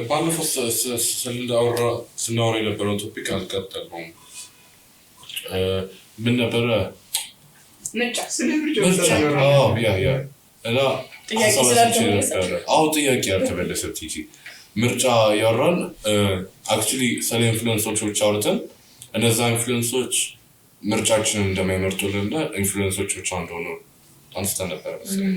ባለፈው ስናወራ የነበረውን ቶፒክ አልቀጠልነውም። ምን ነበረ? ምርጫ እና ጥያቄ ያልተመለሰ ቲጂ ምርጫ ያወራን አክቹዋሊ ስለ ኢንፍሉዌንሶች ብቻ አውርተን እነዛ ኢንፍሉዌንሶች ምርጫችንን እንደማይመርጡልና ኢንፍሉዌንሶች ብቻ እንደሆኑ አንስተን ነበር መሰለኝ።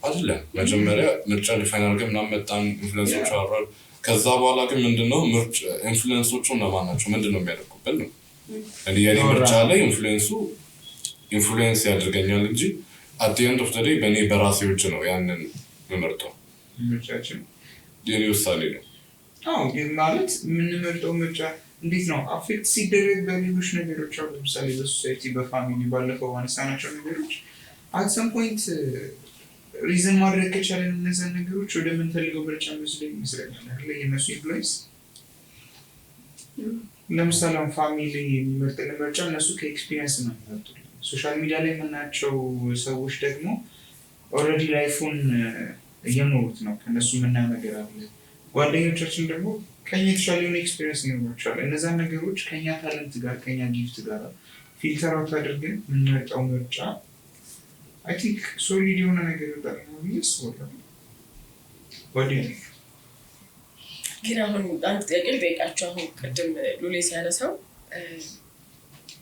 አይደለም መጀመሪያ ምርጫ ዲፋይን አድርገን ምናምን መጣን፣ ኢንፍሉዌንሶች አወራን። ከዛ በኋላ ግን ምንድነው ኢንፍሉዌንሶቹ እነማን ናቸው? ምንድነው የሚያደርጉብን ነው። የኔ ምርጫ ላይ ኢንፍሉዌንስ ያደርገኛል እንጂ at the end of the day በእኔ በራሴ እጅ ነው ያንን የምመርጠው። ምርጫችን የኔ ውሳኔ ነው። ግን ማለት የምንመርጠው ምርጫ እንዴት ነው አፌክት ሲደረግ በሌሎች ነገሮች አሉ። ለምሳሌ በሶሳይቲ፣ በፋሚሊ፣ ባለፈው አነሳናቸው ነገሮች at some point ሪዝን ማድረግ ከቻለን እነዛን ነገሮች ወደ ምንፈልገው ምርጫ መስለኝ ይመስለኛል። የነሱ ኢንፍሉዌንስ ለምሳሌ ፋሚሊ የሚመርጥልን ምርጫ እነሱ ከኤክስፒሪየንስ ነው የሚመርጡልን። ሶሻል ሚዲያ ላይ የምናያቸው ሰዎች ደግሞ ኦልሬዲ ላይፉን እየኖሩት ነው፣ ከእነሱ የምናየው ነገር አለ። ጓደኞቻችን ደግሞ ከኛ የተሻለ የሆነ ኤክስፒሪየንስ ይኖራቸዋል። እነዛን ነገሮች ከኛ ታለንት ጋር ከኛ ጊፍት ጋር ፊልተር አውት አድርገን የምንመርጠው ምርጫ አይ ቲንክ ሶሊድ የሆነ ነገር ይወጣል ነው ብዬ አስባለሁ። ግን አሁን አንድ ጥያቄ ልጠይቃቸው። አሁን ቅድም ሉሌ ሲያነሳው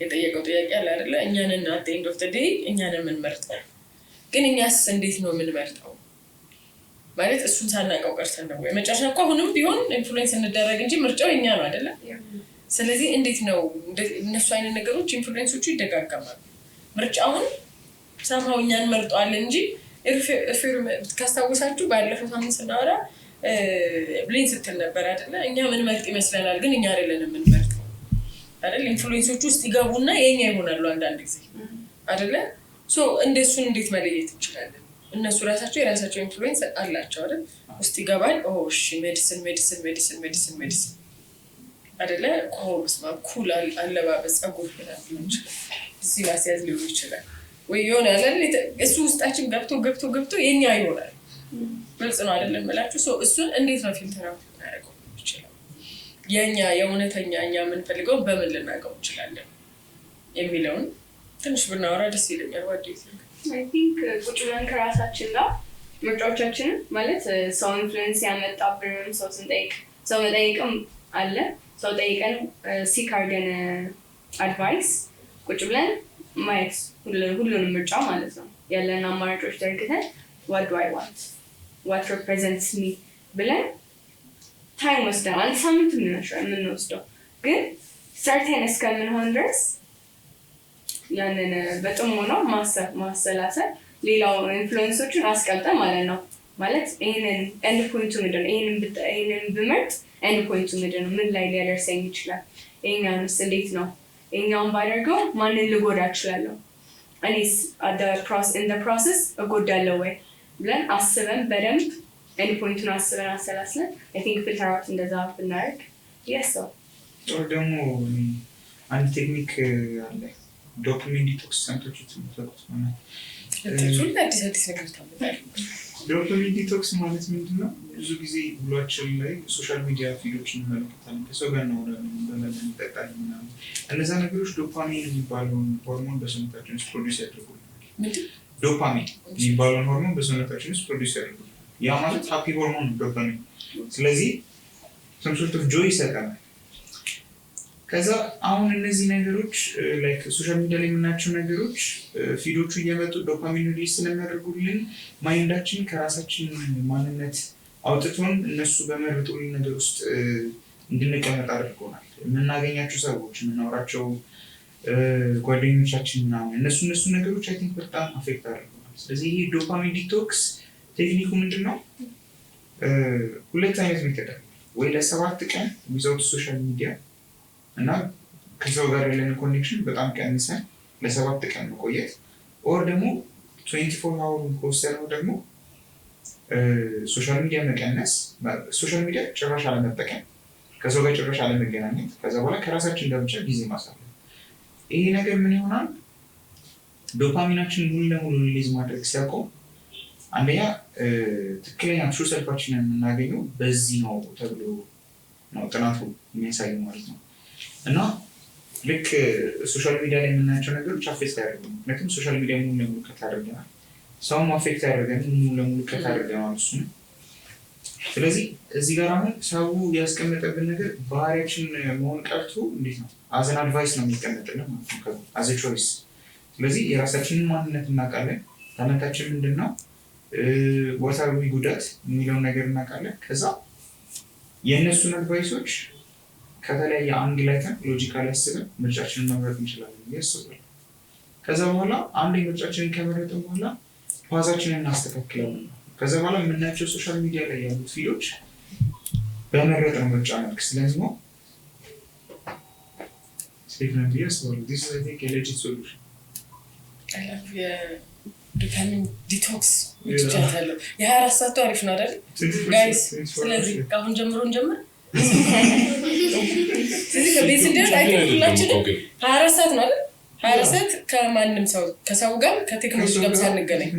የጠየቀው ጥያቄ አለ አይደለ? እኛንን at the end of the day እኛንን የምንመርጠው፣ ግን እኛስ እንዴት ነው የምንመርጠው? ማለት እሱን ሳናውቀው ቀርተን ነው ወይ? መጨረሻ እኮ አሁንም ቢሆን ኢንፍሉዌንስ እንደረግ እንጂ ምርጫው እኛ ነው አይደለ? ስለዚህ እንዴት ነው እነሱ አይነት ነገሮች ኢንፍሉዌንሶቹ ይደጋገማሉ። ምርጫውን ሳምሃው እኛን መርጠዋለን እንጂ ካስታወሳችሁ ባለፈው ሳምንት ስናወራ ብሌን ስትል ነበር አይደለ? እኛ ምን መርጥ ይመስለናል፣ ግን እኛ አይደለንም የምንመርጠው አይደል? ኢንፍሉዌንሶቹ ውስጥ ይገቡና የኛ ይሆናሉ አንዳንድ ጊዜ አይደለ? ሶ እንደሱን እንዴት መለየት እንችላለን? እነሱ ራሳቸው የራሳቸው ኢንፍሉዌንስ አላቸው አይደል? ውስጥ ይገባል። እሺ ሜዲሲን አይደለ? በስመ አብ ኩል አለባበስ፣ ጸጉር ሊሆን ይችላል፣ እዚህ ማስያዝ ሊሆን ይችላል፣ ወይ የሆነ አይደል? እሱ ውስጣችን ገብቶ የኛ ይሆናል። ግልጽ ነው አይደለም እላችሁ። ሶ እሱን እንዴት ነው ፊልተር አውት ልናደርገው እንችላለን? የኛ የእውነተኛ እኛ የምንፈልገው በምን ልናውቀው እንችላለን የሚለውን ትንሽ ብናወራ ደስ ይለኛል። I think ቁጭ ብለን ከራሳችን ጋር ምርጫዎቻችንን ማለት ሰው ኢንፍሉዌንስ ያመጣብንም ሰው ስንጠይቅ ሰው መጠየቅም አለ። ሰው ጠይቀን ሲክ አድርገን አድቫይስ ቁጭ ብለን ማየት ሁሉንም ምርጫ ማለት ነው ያለን አማራጮች ተርክተን what do I want? What represents me? ብለን ታይም ወስደን አንድ ሳምንት የምንወስደው ግን ሰርተን እስከምንሆን ድረስ ያንን በጥሞና ማሰላሰል ሌላው ኢንፍሉዌንሶቹን አስቀምጠን ማለት ነው። ማለት ይሄንን ኤንድ ፖይንቱ ምንድነው? ይሄንን ብመርጥ ኤንድ ፖይንቱ ምንድነው? ምን ላይ ሊያደርሰኝ ይችላል? ይሄኛውንስ እንዴት ነው? ይሄኛውን ባደርገው ማንን ልጎዳ እችላለሁ? እኔስ in the process እጎዳለሁ ወይ ብለን አስበን በደንብ ኤንድ ፖይንቱን አስበን አሰላስለን I think filter out እንደዛ ብናደርግ የሰው ደግሞ አንድ ቴክኒክ አለ ዶፓሚን ዲቶክስ ሰንቶች ትምታቁት ማለት አዲስ ነገር ታመጣለህ። ዶፓሚን ዲቶክስ ማለት ምንድነው? ብዙ ጊዜ ብሏችን ላይ ሶሻል ሚዲያ ፊዶችን እንመለከታለን፣ ከሰው ጋር እናወራለን፣ በመለን እንጠጣለን ምናምን። እነዛ ነገሮች ዶፓሚን የሚባለውን ሆርሞን በሰውነታችን ውስጥ ፕሮዲውስ ያደርጉልናል። ዶፓሚን የሚባለውን ሆርሞን በሰውነታችን ውስጥ ፕሮዲውስ ያደርጉልናል። ያ ማለት ሃፒ ሆርሞን ዶፓሚን። ስለዚህ some sort of joy ይሰጠናል። ከዛ አሁን እነዚህ ነገሮች ላይክ ሶሻል ሚዲያ ላይ የምናያቸው ነገሮች ፊዶቹ እየመጡ ዶፓሚን ሪሊዝ ስለሚያደርጉልን ማይንዳችን ከራሳችን ማንነት አውጥቶን እነሱ በመረጡልን ነገር ውስጥ እንድንቀመጥ አድርጎናል። የምናገኛቸው ሰዎች፣ የምናወራቸው ጓደኞቻችን ምናምን እነሱ ነገሮች አይ ቲንክ በጣም አፌክት አድርጎናል። ስለዚህ ይሄ ዶፓሚን ዲቶክስ ቴክኒኩ ምንድን ነው? ሁለት አይነት ሜተድ አለ። ወይ ለ7 ቀን ዊዛውት ሶሻል ሚዲያ እና ከሰው ጋር ያለን ኮኔክሽን በጣም ቀንሰን ለ7 ቀን መቆየት ኦር ደግሞ 24 አወር ከወሰነው ደግሞ ሶሻል ሚዲያ መቀነስ፣ ሶሻል ሚዲያ ጭራሽ አለመጠቀም፣ ከሰው ጋር ጭራሽ አለመገናኘት፣ ከዛ በኋላ ከራሳችን ጋር ብቻ ጊዜ ማሳለፍ። ይሄ ነገር ምን ይሆናል? ዶፓሚናችን ሙሉ ለሙሉ ሪሊዝ ማድረግ ሲያቆም አንደኛ ትክክለኛ ትሩ ሰልፋችንን የምናገኘው በዚህ ነው ተብሎ ነው ጥናቱ የሚያሳየው ማለት ነው። እና ልክ ሶሻል ሚዲያ ላይ የምናያቸው ነገሮች አፌክት ያደርገናል። ምክንያቱም ሶሻል ሚዲያ ሙሉ ለሙሉ ከት ያደርገናል፣ ሰውም አፌክት ያደርገን ሙሉ ለሙሉ ከት ያደርገናል እሱ ነው። ስለዚህ እዚህ ጋር አሁን ሰው ያስቀመጠብን ነገር ባህሪያችን መሆን ቀርቶ እንዴት ነው አዘን አድቫይስ ነው የሚቀመጥልን ማለት ነው፣ አዘ ቾይስ። ስለዚህ የራሳችንን ማንነት እናውቃለን፣ ታለንታችን ምንድን ነው፣ ወታዊ ጉዳት የሚለውን ነገር እናውቃለን። ከዛ የእነሱን አድቫይሶች ከተለያየ አንግል አይተን ሎጂካል ያስበን ምርጫችንን መምረጥ እንችላለን ብዬ አስባለሁ። ከዛ በኋላ አንድ ምርጫችንን ከመረጥን በኋላ ፓዛችንን እናስተካክላለን። ከዛ በኋላ የምናያቸው ሶሻል ሚዲያ ላይ ያሉት ፊዶች በመረጥ ነው ምርጫ መልክ ስለዚህ ነው ሴፍ ነው ብዬ አስባለሁ። ዲስ ኢዝ አይ ቲንክ ኤ ሌጂት ሶሉሽን። ዶፓሚን ዲቶክስ ይቻላል። የ24 ሰዓቱ አሪፍ ነው አይደል ጋይስ? ስለዚህ ከአሁን ጀምሮ እንጀምር። ስለዚህ ከቤት ስንደርስ አይተኩላችንም 24 ሰዓት ነው አይደል? 24 ሰዓት ከማንም ሰው ከሰው ጋር ከቴክኖሎጂ ጋር ሳንገናኝ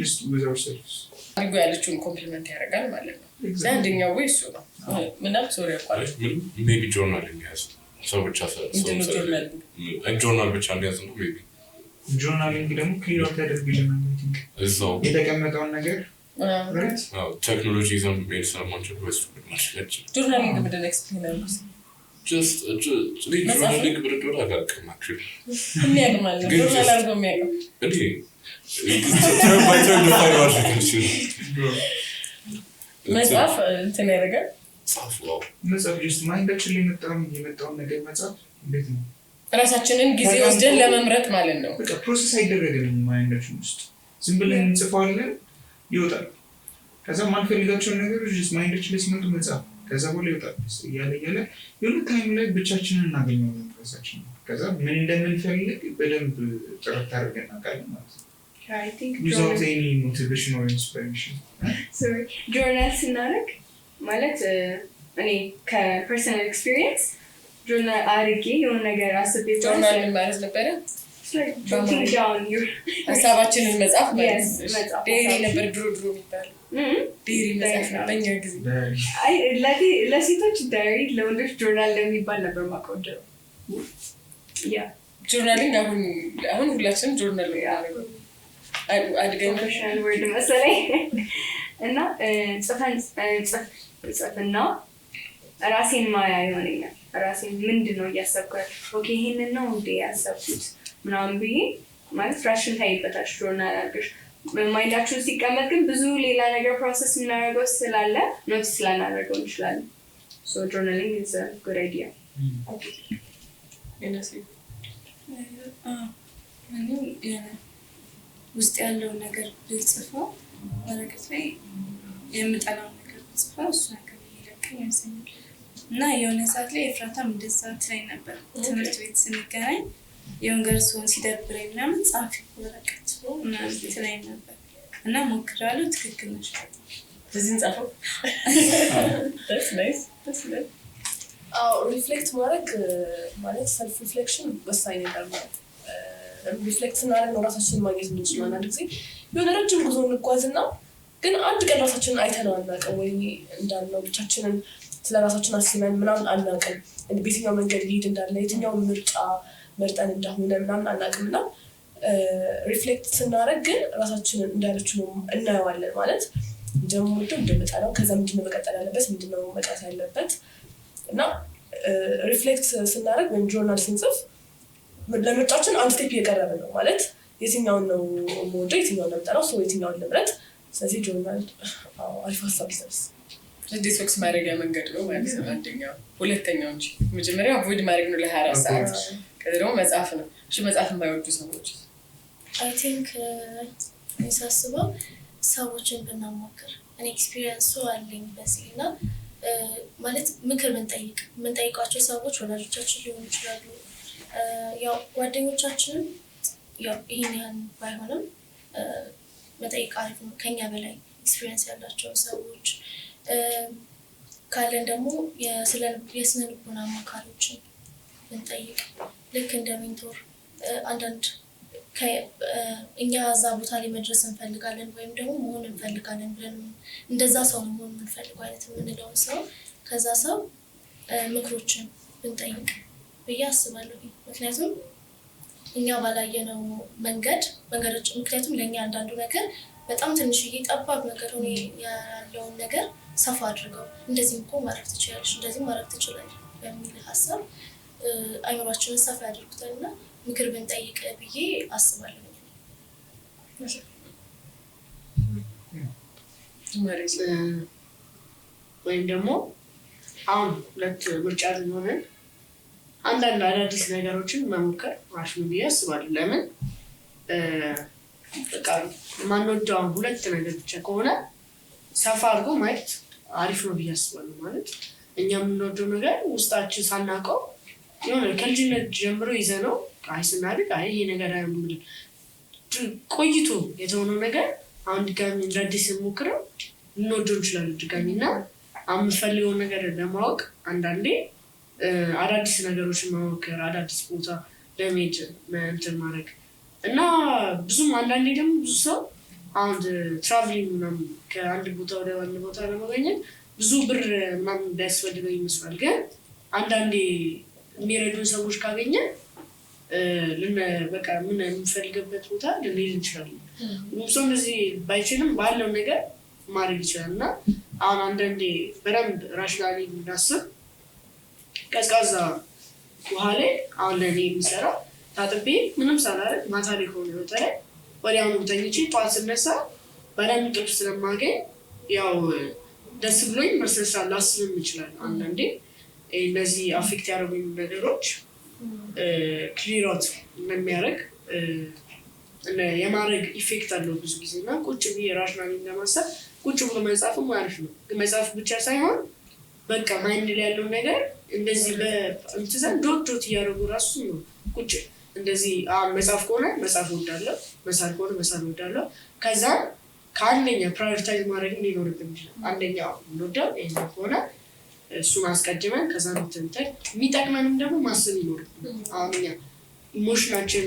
just with ourselves አድርጎ ያለችውን ኮምፕሊመንት ያደርጋል ማለት ነው። አንደኛው ወይ እሱ ነው። ምናምን ሶሪ አቋረጥ ሜቢ ጆርናሊንግ ያዝ ሰው ብቻ ጆርናል ብቻ እንዲያዝ ነው ሜቢ ጆርናሊንግ ደግሞ ክሊር አውት ያደርግልናል። እዛው የተቀመጠውን ነገር ቴክኖሎጂ ይዘን ቤት ስለማንችል ወይስ ጆርናሊንግ ምንድን ነው ኤክስፕሌን አድርጉት። ጆርናሊንግ ብርዶር አላውቅም አክቹዋሊ የሚያውቅ ማለት ነው ጆርናል አድርጎ የሚያውቅ መጽሐፍ እንትን ያደርጋል። መጽሐፍ ጀስት ማይንዳችን ላይ የመጣውን ነገር መጽሐፍ እንዴት ነው ራሳችንን ጊዜ ወስደን ለመምረጥ ማለት ነው። በቃ ፕሮሰስ አይደረግም ማይንዳችን ውስጥ ዝም ብለን እንጽፋለን ይወጣል። ከዛ ማንፈልጋቸውን ነገሮች ጀስት ማይንዳችን ላይ ሲመጡ መጽሐፍ ከዛ በኋላ ይወጣል እያለ የሆነ ታይም ላይ ብቻችንን እናገኘዋለን ራሳችን። ከዛ ምን እንደምንፈልግ በደንብ ጥረት አድርገን እናውቃለን ማለት ነው። I think without any motivation or inspiration. ጆርናል ስናደርግ ማለት እኔ ከፐርሰናል ኤክስፒሪየንስ ጆርናል አድርጌ የሆነ ነገር አስቤ ጆርናል ማለት ነበረ ሀሳባችንን መጻፍ ማለት ነው። ዴይሪ ነበር ድሮ የሚባለው ዴይሪ መጻፍ ነው በእኛ ጊዜ። ለሴቶች ዳይሪ ለወንዶች ጆርናል ለሚባል ነበር ማቆደው። ጆርናሊንግ አሁን ሁላችንም ጆርናል ነው አድገን ፕሮፌሽናል ወርድ መሰለኝ እና ጽፈና ራሴን ማያ ይሆነኛል። ራሴን ምንድን ነው እያሰብኩት ኦኬ ይሄንን ነው እንዴ ያሰብኩት ምናምን ብዬ ማለት ፍራሽን ታይበታል። ጆርናል አድርገሽ ማይንዳችን ሲቀመጥ ግን ብዙ ሌላ ነገር ፕሮሰስ እናደርገው ስላለ ኖቲስ ስላናደርገው እንችላለን። ሶ ጆርናሊንግ ኢዝ አ ጉድ አይዲያ። ውስጥ ያለውን ነገር ብጽፈው ወረቀት ላይ የምጠላው ነገር ብጽፈው እሱ ነገር ይለቀኝ ያሰኛል። እና የሆነ ሰዓት ላይ ኤፍራታም እንደዛ ትለኝ ነበር። ትምህርት ቤት ስንገናኝ የወንገር ሲሆን ሲደብረኝ ምናምን ጻፊ ወረቀት ምናምን ትለኝ ነበር እና ሞክራለሁ። ትክክል ነሽ። እዚህን ጻፈው that's nice ሪፍሌክት ማድረግ ማለት ሰልፍ ሪፍሌክሽን ወሳኝ ነገር ነው። ሪፍሌክት ስናደርግ ነው ራሳችንን ማግኘት የምንችለው። አንዳንድ ጊዜ የሆነ ረጅም ጉዞ እንጓዝና ግን አንድ ቀን ራሳችንን አይተነው አናውቅም፣ ወይ እንዳልነው ብቻችንን ስለ ራሳችን አስበን ምናምን አናውቅም። በየትኛው መንገድ ሊሄድ እንዳለ የትኛው ምርጫ መርጠን እንደሆነ ምናምን አናውቅም። እና ሪፍሌክት ስናደርግ ግን ራሳችንን እንዳለችው ነው እናየዋለን። ማለት እንደምወደው እንደምጠላው፣ ከዛ ምንድነው መቀጠል ያለበት ምንድነው መቅረት ያለበት። እና ሪፍሌክት ስናደርግ ወይም ጆርናል ስንጽፍ ለምርጫችን አንድ ስቴፕ እየቀረበ ነው ማለት የትኛውን ነው የምወደው የትኛውን ነው የምጠላው፣ ሰው የትኛውን ልምረጥ። ስለዚህ ጆርናል አሪፍ ሀሳብ ይሰብስ ዲቶክስ ማድረጊያ መንገድ ነው ማለት ነው። አንደኛው ሁለተኛው እንጂ መጀመሪያው አቮይድ ማድረግ ነው ለ24 ሰዓት። ከዛ ደግሞ መጽሐፍ ነው። እሺ መጽሐፍ የማይወዱ ሰዎች I think ሳስበው ሰዎችን ብናማክር እኔ ኤክስፒሪየንሱ አለኝ በዚህ እና ማለት ምክር የምንጠይቃቸው ሰዎች ወላጆቻችን ሊሆኑ ይችላሉ። ያው ጓደኞቻችንም ያው ይህን ያህል ባይሆንም መጠየቅ አሪፍ ነው። ከኛ በላይ ኤክስፒሪየንስ ያላቸው ሰዎች ካለን ደግሞ የስነ ልቦና አማካሪዎችን ብንጠይቅ ልክ እንደ ሜንቶር አንዳንድ እኛ እዛ ቦታ ላይ መድረስ እንፈልጋለን ወይም ደግሞ መሆን እንፈልጋለን ብለን እንደዛ ሰው መሆን የምንፈልገው አይነት የምንለውን ሰው ከዛ ሰው ምክሮችን ብንጠይቅ ብዬ አስባለሁ። ምክንያቱም እኛ ባላየነው መንገዶች ምክንያቱም ለእኛ አንዳንዱ ነገር በጣም ትንሽዬ ጠባብ ነገር ሆኖ ያለውን ነገር ሰፋ አድርገው እንደዚህም እኮ ማድረግ ትችላለች፣ እንደዚህም ማድረግ ትችላለች በሚል ሀሳብ አይምሯችንን ሰፋ ያደርጉታል እና ምክር ብንጠይቅ ብዬ አስባለሁ። ወይም ደግሞ አሁን ሁለት ምርጫ ሊሆንን አንዳንድ አዳዲስ ነገሮችን መሞከር አሪፍ ነው ብዬ አስባለሁ። ለምን በቃ ማንወደውን ሁለት ነገር ብቻ ከሆነ ሰፋ አድርጎ ማየት አሪፍ ነው ብዬ አስባለሁ። ማለት እኛ የምንወደው ነገር ውስጣችን ሳናውቀው የሆነ ከልጅነት ጀምሮ ይዘነው ስናድግ ይሄ ነገር ቆይቶ የተሆነው ነገር አሁን ድጋሚ እንደ አዲስ ሞክረው ልንወደው እንችላለን ድጋሚ እና የምንፈልገውን ነገር ለማወቅ አንዳንዴ አዳዲስ ነገሮችን መሞከር አዳዲስ ቦታ ለመሄድ እንትን ማድረግ እና ብዙም አንዳንዴ ደግሞ ብዙ ሰው አሁን ትራቭሊንግ ምናምን ከአንድ ቦታ ወደ አንድ ቦታ ለመገኘት ብዙ ብር ምናምን እንዳያስፈልገው ይመስላል። ግን አንዳንዴ የሚረዱን ሰዎች ካገኘን በቃ ምን የምንፈልግበት ቦታ ልንሄድ እንችላለን። ሰው እንደዚህ ባይችልም ባለው ነገር ማድረግ ይችላል እና አሁን አንዳንዴ በደንብ ራሽናሊ የምናስብ ቀዝቃዛ ውሃ ላይ አሁን ለእኔ የሚሰራው ታጥቤ ምንም ሳላደርግ ማታ ላይ ከሆነ በተለይ ወዲያውኑ ተኝቼ ጠዋት ስነሳ በደንብ እንቅልፍ ስለማገኝ ያው ደስ ብሎኝ መስረሳ ላስብም ይችላል። አንዳንዴ እነዚህ አፌክት ያደረጉኝ ነገሮች ክሊር አውት እንደሚያደርግ የማድረግ ኢፌክት አለው ብዙ ጊዜ እና ቁጭ ብዬ ራሽናሊ ለማሰብ ቁጭ ብሎ መጽሐፍም አሪፍ ነው። መጽሐፍ ብቻ ሳይሆን በቃ ማይንድ ላይ ያለው ነገር እንደዚህ በእንትዘን ዶት እያደረጉ ራሱ ነው ቁጭ እንደዚህ መጽሐፍ ከሆነ መጽሐፍ ወዳለሁ፣ መሳል ከሆነ መሳል ወዳለሁ። ከዛ ከአንደኛ ፕራዮሪታይዝ ማድረግ ሊኖርብን ይችላል። አንደኛ እንወዳው ይሄን ከሆነ እሱን አስቀድመን ከዛ ምትንተን የሚጠቅመንም ደግሞ ማሰብ ይኖርብን። አሁን እኛ ኢሞሽናችን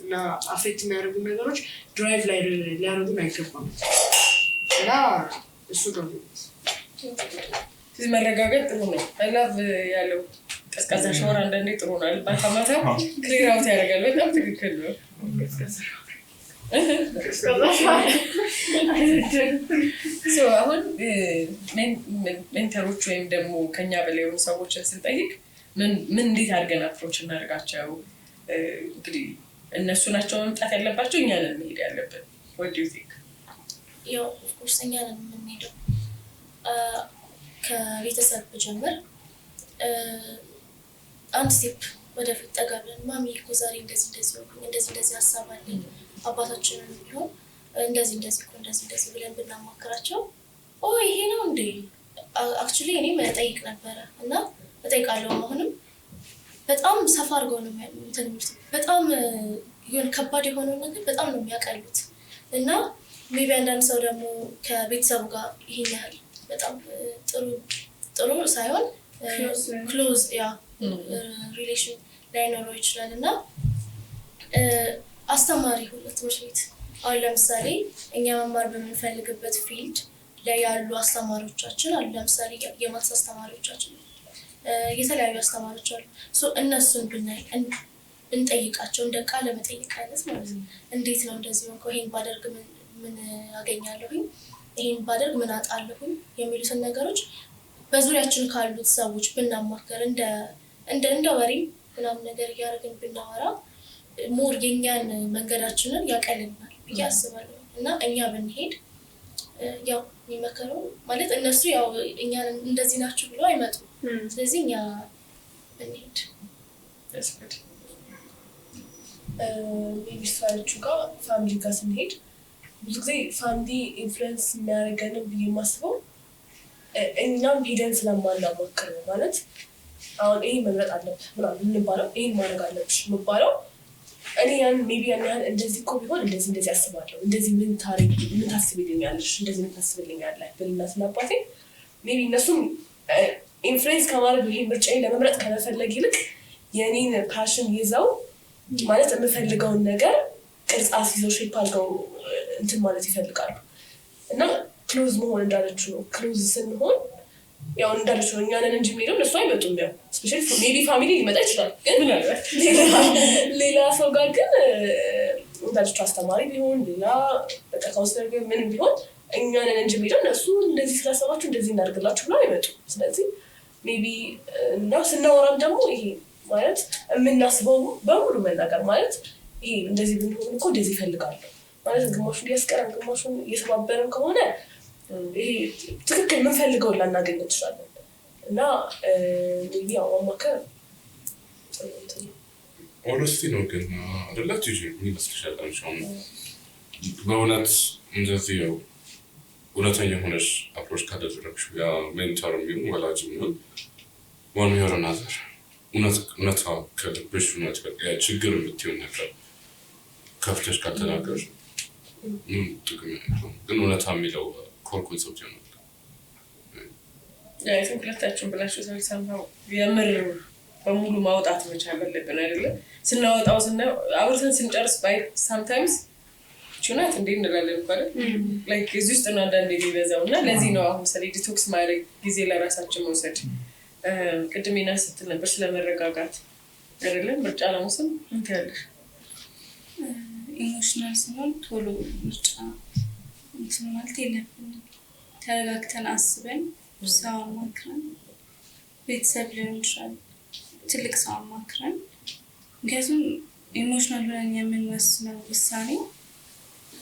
እና አፌክት የሚያደርጉ ነገሮች ድራይቭ ላይ ሊያደርጉን አይገባም እና እሱ ደግሞ መረጋገጥ ጥሩ ነው። አይላቭ ያለው ቀዝቃዛ ሻወር አንዳንዴ ጥሩ ነው። ማታ ማታ ክሊር አውት ያደርጋል። በጣም ትክክል ነው። አሁን ሜንተሮች ወይም ደግሞ ከኛ በላይ የሆኑ ሰዎችን ስንጠይቅ ምን እንዴት አድርገን አፕሮች እናደርጋቸው? እንግዲህ እነሱ ናቸው መምጣት ያለባቸው፣ እኛ ነን መሄድ ያለብን። what do you think? ያው ኦፍኮርስ እኛ ነን የምንሄደው። ከቤተሰብ ጀምር አንድ ስቴፕ ወደፊት ጠጋ ብለን ማሚ እኮ ዛሬ እንደዚህ ሀሳብ አለኝ፣ አባታችንን ቢሆን እንደዚህ እኮ እንደዚህ ብለን ብናማክራቸው ይሄ ነው እንዴ አክቹዋሊ እኔ መጠይቅ ነበረ እና እጠይቃለሁ። አሁንም በጣም ሰፋ አድርገው ነው የሚሉት። በጣም የሆነ ከባድ የሆነውን ነገር በጣም ነው የሚያቀሉት እና ሜቢ አንዳንድ ሰው ደግሞ ከቤተሰቡ ጋር ይሄን ያህል በጣም ጥሩ ሳይሆን ክሎዝ ሪሌሽን ላይኖረው ይችላል እና አስተማሪ ሁሉ ትምህርት ቤት አሁን ለምሳሌ እኛ መማር በምንፈልግበት ፊልድ ላይ ያሉ አስተማሪዎቻችን አሉ። ለምሳሌ የማትስ አስተማሪዎቻችን የተለያዩ አስተማሪዎች አሉ። እነሱን ብንጠይቃቸው እንደ ቃለ መጠይቅ አይነት ማለት ነው። እንዴት ነው እንደዚህ ሆንኩ፣ ይሄን ባደርግ ምን አገኛለሁኝ፣ ይሄን ባደርግ ምን አጣለሁኝ የሚሉትን ነገሮች በዙሪያችን ካሉት ሰዎች ብናማከር እንደ ወሬ ምናምን ነገር እያደረግን ብናወራ ሞር የኛን መንገዳችንን ያቀልልናል ብዬ አስባለሁ እና እኛ ብንሄድ ያው የሚመከረው ማለት እነሱ ያው እኛን እንደዚህ ናችሁ ብለው አይመጡም። ስለዚህ እኛ ብንሄድ ቤቢስታሪቹ ጋር ፋሚሊ ጋር ስንሄድ ብዙ ጊዜ ፋሚሊ ኢንፍሉዌንስ የሚያደርገንም ብዬ የማስበው እኛም ሄደን ስለማናማክር ነው ማለት አሁን ይሄ መምረጥ አለብህ ምናምን የምንባለው ይሄን ማድረግ አለብሽ የምባለው እኔ ያን ሜቢ ያን ያህል እንደዚህ እኮ ቢሆን እንደዚህ አስባለሁ እንደዚህ ምን ታስብልኛለሽ እንደዚህ ምን ታስብልኛለህ ብልና ስላባቴ ሜቢ እነሱም ኢንፍሉዌንስ ከማድረግ ይሄ ምርጫዬን ለመምረጥ ከመፈለግ ይልቅ የኔን ፓሽን ይዘው ማለት የምፈልገውን ነገር ቅርጽ አስይዘው ሼፕ አድርገው እንትን ማለት ይፈልጋሉ እና ክሎዝ መሆን እንዳለችው ነው ክሎዝ ስንሆን ያው እንዳለችው ነው እኛንን እንጂ የሚሄደው እነሱ አይመጡም ያው ስፔሻሊ ሜቢ ፋሚሊ ሊመጣ ይችላል ግን ሌላ ሰው ጋር ግን እንዳለችው አስተማሪ ቢሆን ሌላ በቃ ካውንስለር ቢሆን ምንም ቢሆን እኛንን እንጂ የሚሄደው እነሱ እንደዚህ ስላሰባችሁ እንደዚህ እናደርግላችሁ ብለው አይመጡም ስለዚህ ሜቢ እና ስናወራም ደግሞ ይሄ ማለት የምናስበው በሙሉ መናገር ማለት ይሄ እንደዚህ ብንሆን እኮ እንደዚህ ይፈልጋለሁ ማለት ግማሹን እያስቀረን ግማሹን እየተባበረን ከሆነ ይሄ ትክክል የምንፈልገውን ላናገኝ እንችላለን እና ያው ማማከር ኦነስቲ ነው ግን አይደላት ይዤ የሚመስልሻል አንቺ በእውነት እንደዚህ ያው እውነተኛ ሆነሽ አፕሮች ካደረግሽ ያ ሜንተር የሚሆን ወላጅ የሚሆን ዋን ሄር ናዘር እውነታ ከልብሽ እውነት በቃ ችግር የምትሆን ነገር ከፍተሽ ካልተናገርሽ ምን ጥቅም ያለው ግን እውነታ የሚለው ኮር ኮንሰፕት ይሆናል አይ ቲንክ ሁለታችሁም ብላችሁ ሰምተው የምር በሙሉ ማውጣት መቻል አለብን አይደለ ስናወጣው አውርተን ስንጨርስ ባይ ሳምታይምስ ቹናት እንዴ እንላለን እንኳን ላይክ እዚህ ውስጥ ነው አንዳንዴ የሚበዛው እና ለዚህ ነው አሁን ሰለ ዲቶክስ ማድረግ ጊዜ ለራሳችን መውሰድ ቅድሜና ስትል ነበር ስለመረጋጋት አይደለም ምርጫ ለመውሰድ ምን ትያለሽ ኢሞሽናል ሲሆን ቶሎ ምርጫ እንትን ማለት የለብንም ተረጋግተን አስበን ሰው አማክረን ቤተሰብ ሊሆን ይችላል ትልቅ ሰው አማክረን ምክንያቱም ኢሞሽናል ብለን የምንወስነው ውሳኔ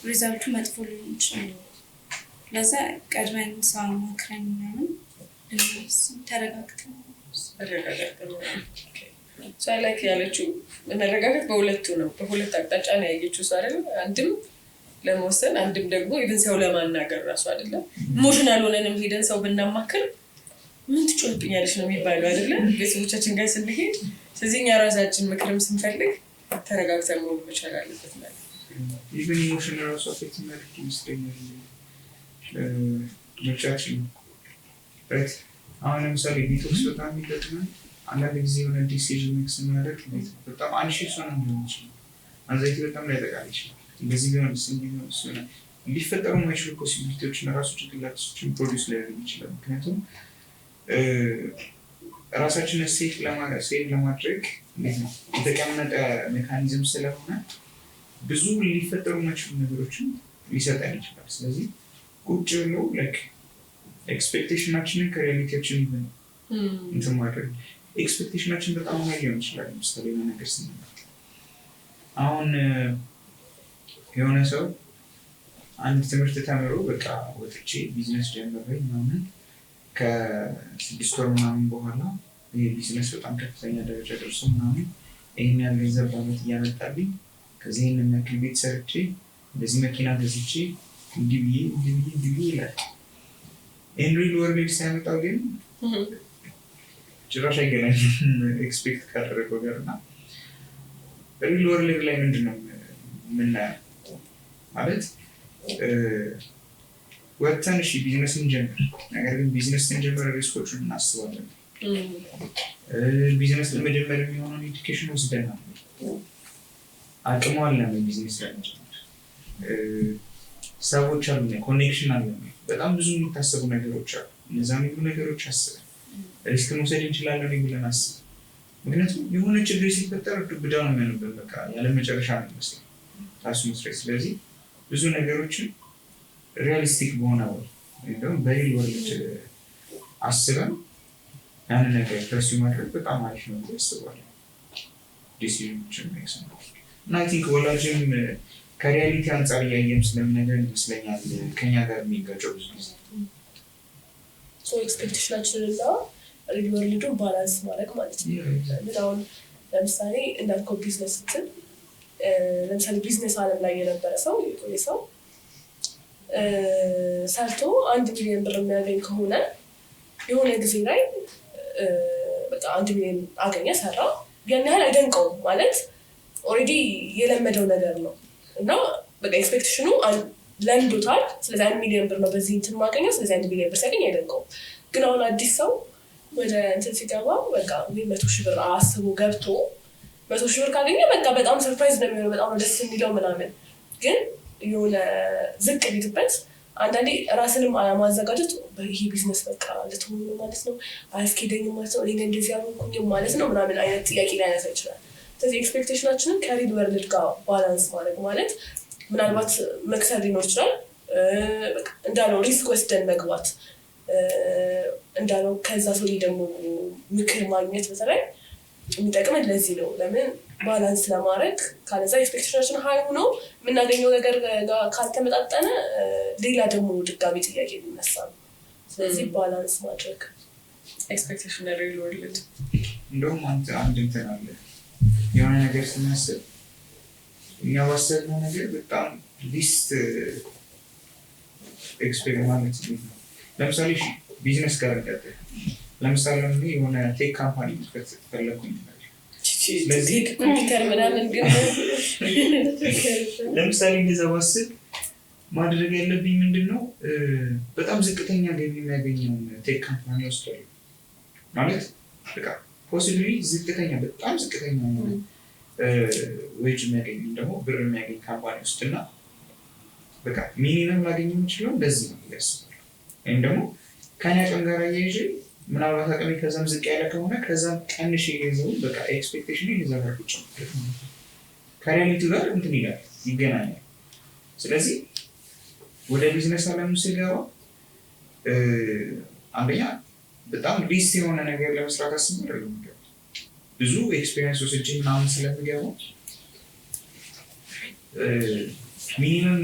ሪዛልቱ መጥፎ ሊሆን ይችላል ለዛ ቀድመን ሰው አማክረን ምናምን ተረጋግተን ሳይ ላይክ ያለችው መረጋጋት በሁለቱ ነው በሁለት አቅጣጫ ነው ያየችው ሰው አይደል አንድም ለመወሰን አንድም ደግሞ ኢቭን ሰው ለማናገር ራሱ አይደለም ኢሞሽናል ሆነንም ሄደን ሰው ብናማክር ምን ትጮህብኛለሽ ነው የሚባለው አይደለ ቤተሰቦቻችን ጋር ስንሄድ ስለዚህ እኛ ራሳችን ምክርም ስንፈልግ ተረጋግተን መሆን መቻል አለበት ማለት ኢቭን ኢሞሽናል ራሱ አፌክት የሚያደርግ ይመስለኛል ምርጫችን ራይት አሁን ለምሳሌ ዲቶክስ በጣም ይጠቅማል አንዳንድ ጊዜ የሆነ ዲሲዥን ሜክ ስናደርግ በጣም አንሺስ ሆነ ሊሆን ይችላል አንዛይቲ በጣም ሊያጠቃል ይችላል እንደዚህ ቢሆን ቢሆን ሲሆን ሊፈጠሩ የማይችሉ ፖሲቢሊቲዎችን ራሱ ጭንቅላታችን ፕሮዲውስ ሊያደርግ ይችላል ምክንያቱም ራሳችንን ሴፍ ለማድረግ እንዴት ነው የተቀመጠ ሜካኒዝም ስለሆነ ብዙ ሊፈጠሩ የማይችሉ ነገሮችን ሊሰጠን ይችላል ስለዚህ ቁጭ ብሎ ላይክ ኤክስፔክቴሽናችንን ከሪያሊቲያችን ይብን እንትን ማድረግ ኤክስፔክቴሽናችን በጣም ሀይ ሊሆን ይችላል ምሳሌ ነገር ስንመለከት አሁን የሆነ ሰው አንድ ትምህርት ተምሮ በቃ ወጥቼ ቢዝነስ ጀምሬ ምናምን ከ6 ወር ምናምን በኋላ ይሄ ቢዝነስ በጣም ከፍተኛ ደረጃ ደርሶ ምናምን ይሄን ያህል ገንዘብ በዓመት እያመጣልኝ ከዚህ ይሄንን ያክል ቤት ሰርቼ እንደዚህ መኪና ገዝቼ እንዲህ ብዬ ይላል ኤንሪል ወርልድ ሲያመጣው ግን ጭራሽ አይገናኝም ኤክስፔክት ካደረገው ጋር እና ሪል ወርልድ ላይ ምንድን ነው የምናየው ማለት ወጥተን እሺ ቢዝነስ እንጀምር ነገር ግን ቢዝነስ ስንጀምር ሪስኮቹን እናስባለን ቢዝነስ ለመጀመር የሚሆነውን ኤዱኬሽን ወስደናል አቅሙ አለን ቢዝነስ ለመጀመር ሰዎች አሉ ኮኔክሽን አለ በጣም ብዙ የሚታሰቡ ነገሮች አሉ እነዛን ሁሉ ነገሮች አስበን ሪስክ መውሰድ እንችላለን ብለን አስበን ምክንያቱም የሆነ ችግር ሲፈጠር ዱብዳ ነው የሚሆንበት በቃ ያለ መጨረሻ ነው የሚመስለው ራሱ መስራት ስለዚህ ብዙ ነገሮችን ሪያሊስቲክ በሆነ ወይ በሪል ወርልድ አስበን ያንን ነገር ፐርሱ ማድረግ በጣም አሪፍ ነው ያስባል ዲሲዥኖችን ሜክ ነው እና አይ ቲንክ ወላጅም ከሪያሊቲ አንጻር እያየም ስለምነገር ይመስለኛል ከኛ ጋር የሚጋጨው ብዙ ጊዜ ኤክስፔክቴሽናችንን እና ሪል ወርልዱን ባላንስ ማድረግ ማለት ነው አሁን ለምሳሌ እንዳልከው ቢዝነስ ስትል ለምሳሌ ቢዝነስ አለም ላይ የነበረ ሰው የቆየ ሰው ሰርቶ 1 ሚሊዮን ብር የሚያገኝ ከሆነ የሆነ ጊዜ ላይ በቃ 1 ሚሊዮን አገኘ ሰራ ያን ያህል አይደንቀውም ማለት ኦልሬዲ የለመደው ነገር ነው እና በቃ ኤክስፔክቴሽኑ ለምዶታል። ስለዚህ 1 ሚሊዮን ብር ነው በዚህ እንትን ማገኘው፣ ስለዚህ 1 ሚሊዮን ብር ሲያገኝ አይደንቀውም። ግን አሁን አዲስ ሰው ወደ እንትን ሲገባ በቃ 100,000 ብር አስቦ ገብቶ 100,000 ብር ካገኘ በቃ በጣም ሰርፕራይዝ ነው የሚሆነው፣ በጣም ደስ የሚለው ምናምን። ግን የሆነ ዝቅ ቢትበት አንዳንዴ ራስንም አለማዘጋጀት ይሄ ቢዝነስ በቃ ልትሆኑ ማለት ነው አያስኬደኝም ማለት ነው እኔ እንደዚህ ያልኩኝም ማለት ነው ምናምን አይነት ጥያቄ ሊያነሳ ይችላል። ስለዚህ ኤክስፔክቴሽናችንን ከሪል ወርልድ ጋር ባላንስ ማድረግ ማለት ምናልባት መክሰር ሊኖር ይችላል እንዳለው ሪስክ ወስደን መግባት እንዳለው ከዛ ሰው ደግሞ ምክር ማግኘት በተለይ የሚጠቅመን ለዚህ ነው። ለምን ባላንስ ለማድረግ ካለዛ ኤክስፔክቴሽናችን ሀይ ሆኖ የምናገኘው ነገር ካልተመጣጠነ ሌላ ደግሞ ድጋሚ ጥያቄ ሊነሳ ነው። ስለዚህ ባላንስ ማድረግ ኤክስፔክቴሽን ሪል ወርልድ እንደውም አንድ እንትን አለ የሆነ ነገር ስናስብ እኛ ባሰብነው ነገር በጣም ሊስት ኤክስፔሪመንት ነው። ለምሳሌ ቢዝነስ ጋር እንቀጥል። ለምሳሌ የሆነ ቴክ ካምፓኒ መክፈት ፈለኩኝ። ስለዚህ ኮምፒውተር ምናምን ግን ለምሳሌ እንደዛ ባስብ ማድረግ ያለብኝ ምንድነው በጣም ዝቅተኛ ገቢ የሚያገኘውን ቴክ ካምፓኒ ወስዳለሁ ማለት በቃ ፖሲብሊ ዝቅተኛ በጣም ዝቅተኛ ነው ዌጅ የሚያገኝ ደግሞ ብር የሚያገኝ ካምፓኒ ውስጥና በቃ ሚኒመም ላገኝ የምችለው እንደዚህ ነው ያስባል። ወይም ደግሞ ከኛ አቅም ጋር አያይዤ ምናልባት አቅሜ ከዛም ዝቅ ያለ ከሆነ ከዛም ቀንሽ የገዛው በቃ ኤክስፔክቴሽን ይዘጋርኩች ከሪያሊቲ ጋር እንትን ይላል ይገናኛል። ስለዚህ ወደ ቢዝነስ አለም ስገባ አንደኛ በጣም ሪስክ የሆነ ነገር ለመስራት አስባለሁ። ብዙ ኤክስፔሪንስ ወስጄ ምናምን ስለምገባ ሚኒመም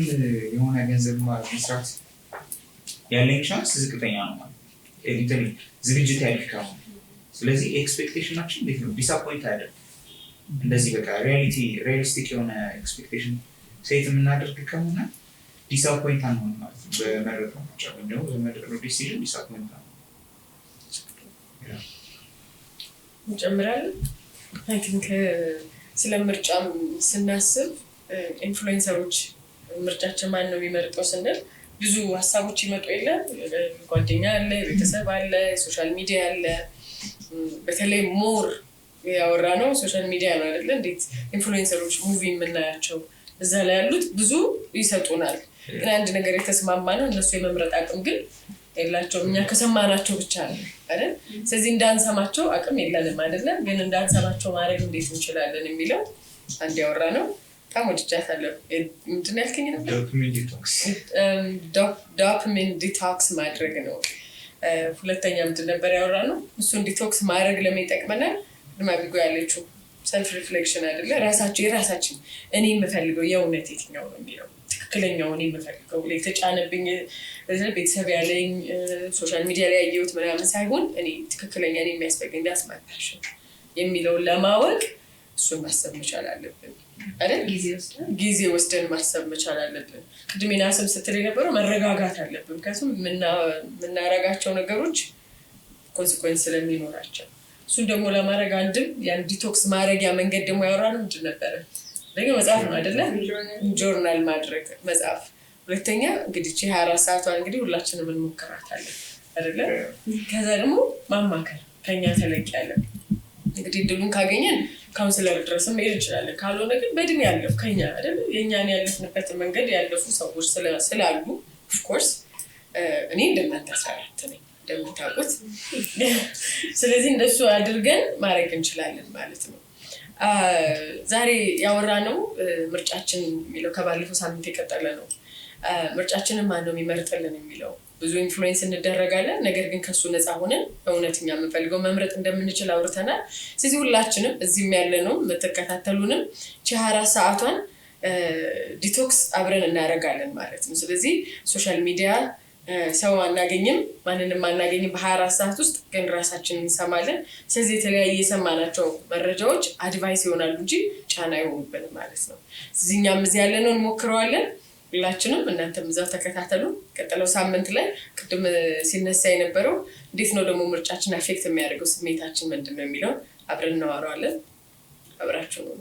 የሆነ ገንዘብ መስራት ያለኝ ቻንስ ዝቅተኛ ነው ማለት እንትን ዝግጅት ያልክ ከሆነ። ስለዚህ ኤክስፔክቴሽናችን እንዴት ነው ዲስአፖይንት አይደለም። እንደዚህ በቃ ሪያሊስቲክ የሆነ ኤክስፔክቴሽን ሴት የምናደርግ ከሆነ ዲስአፖይንት አንሆንም ማለት ነው። በመረጥነው ምርጫ ወይም ደግሞ በመረጥነው ዲሲዥን ዲስአፖይንት አንሆንም። እንጨምራለን። አይ ቲንክ ስለ ምርጫም ስናስብ ኢንፍሉዌንሰሮች ምርጫችን ማን ነው የሚመርጠው ስንል ብዙ ሀሳቦች ይመጡ የለ ጓደኛ አለ፣ ቤተሰብ አለ፣ ሶሻል ሚዲያ አለ። በተለይ ሞር ያወራ ነው ሶሻል ሚዲያ ነው አይደለ? እንዴት ኢንፍሉዌንሰሮች ሙቪ የምናያቸው እዛ ላይ ያሉት ብዙ ይሰጡናል። ግን አንድ ነገር የተስማማ ነው እነሱ የመምረጥ አቅም ግን የላቸውም። እኛ ከሰማናቸው ብቻ ነው አይደል? ስለዚህ እንዳንሰማቸው አቅም የለንም አይደለም? ግን እንዳንሰማቸው ማድረግ እንዴት እንችላለን የሚለው አንድ ያወራ ነው። በጣም ወድጃታለሁ። ምንድን ያልከኝ ነበር? ዶፓሚን ዲቶክስ ማድረግ ነው። ሁለተኛ ምንድን ነበር ያወራ ነው? እሱን ዲቶክስ ማድረግ ለምን ይጠቅመናል? ድማቢጎ ያለችው ሰልፍ ሪፍሌክሽን አይደለ? የራሳችን እኔ የምፈልገው የእውነት የትኛው ነው የሚለው ትክክለኛው እኔ የምፈልገው የተጫነብኝ ቤተሰብ ያለኝ ሶሻል ሚዲያ ላይ ያየሁት ምናምን ሳይሆን እኔ ትክክለኛ እኔ የሚያስፈልገኝ ዳስማታሽን የሚለውን ለማወቅ እሱን ማሰብ መቻል አለብን አይደል? ጊዜ ወስደን ማሰብ መቻል አለብን። ቅድም ናስም ስትል የነበረው መረጋጋት አለብን። ምክንያቱም የምናረጋቸው ነገሮች ኮንሲኩዌንስ ስለሚኖራቸው እሱን ደግሞ ለማድረግ አንድም ያን ዲቶክስ ማድረጊያ መንገድ ደግሞ ያወራነው ምንድን ነበረ? ደግሞ መጽሐፍ ነው አይደለ? ጆርናል ማድረግ መጽሐፍ። ሁለተኛ እንግዲህ 24 ሰዓቷን እንግዲህ ሁላችንም እንሞክራታለን አይደለ? ከዛ ደግሞ ማማከር ከኛ ተለቅ ያለ እንግዲህ ድሉን ካገኘን ካውንስለር ድረስም መሄድ እንችላለን። ካልሆነ ግን በእድሜ ያለፍ ከኛ አይደለ? የእኛን ያለፍንበትን መንገድ ያለፉ ሰዎች ስላሉ ኦፍኮርስ እኔ እንደናንተ 14 ነኝ እንደምታውቁት። ስለዚህ እንደሱ አድርገን ማድረግ እንችላለን ማለት ነው። ዛሬ ያወራነው ምርጫችን የሚለው ከባለፈው ሳምንት የቀጠለ ነው። ምርጫችንን ማን ነው የሚመርጥልን የሚለው ብዙ ኢንፍሉዌንስ እንደረጋለን። ነገር ግን ከሱ ነፃ ሆነን በእውነተኛ የምንፈልገው መምረጥ እንደምንችል አውርተናል። ስለዚህ ሁላችንም እዚህም ያለነው የምትከታተሉንም 24 ሰዓቷን ዲቶክስ አብረን እናደርጋለን ማለት ነው። ስለዚህ ሶሻል ሚዲያ ሰው አናገኝም፣ ማንንም አናገኝም በ24 ሰዓት ውስጥ ግን ራሳችንን እንሰማለን። ስለዚህ የተለያየ የሰማናቸው መረጃዎች አድቫይስ ይሆናሉ እንጂ ጫና አይሆኑብንም ማለት ነው። ስለዚህ እኛም እዚህ ያለነው እንሞክረዋለን። ሁላችንም እናንተም እዛው ተከታተሉ። ቀጥለው ሳምንት ላይ ቅድም ሲነሳ የነበረው እንዴት ነው ደግሞ ምርጫችን አፌክት የሚያደርገው ስሜታችን ምንድነው የሚለው አብረን እናወራዋለን። አብራችሁ ነው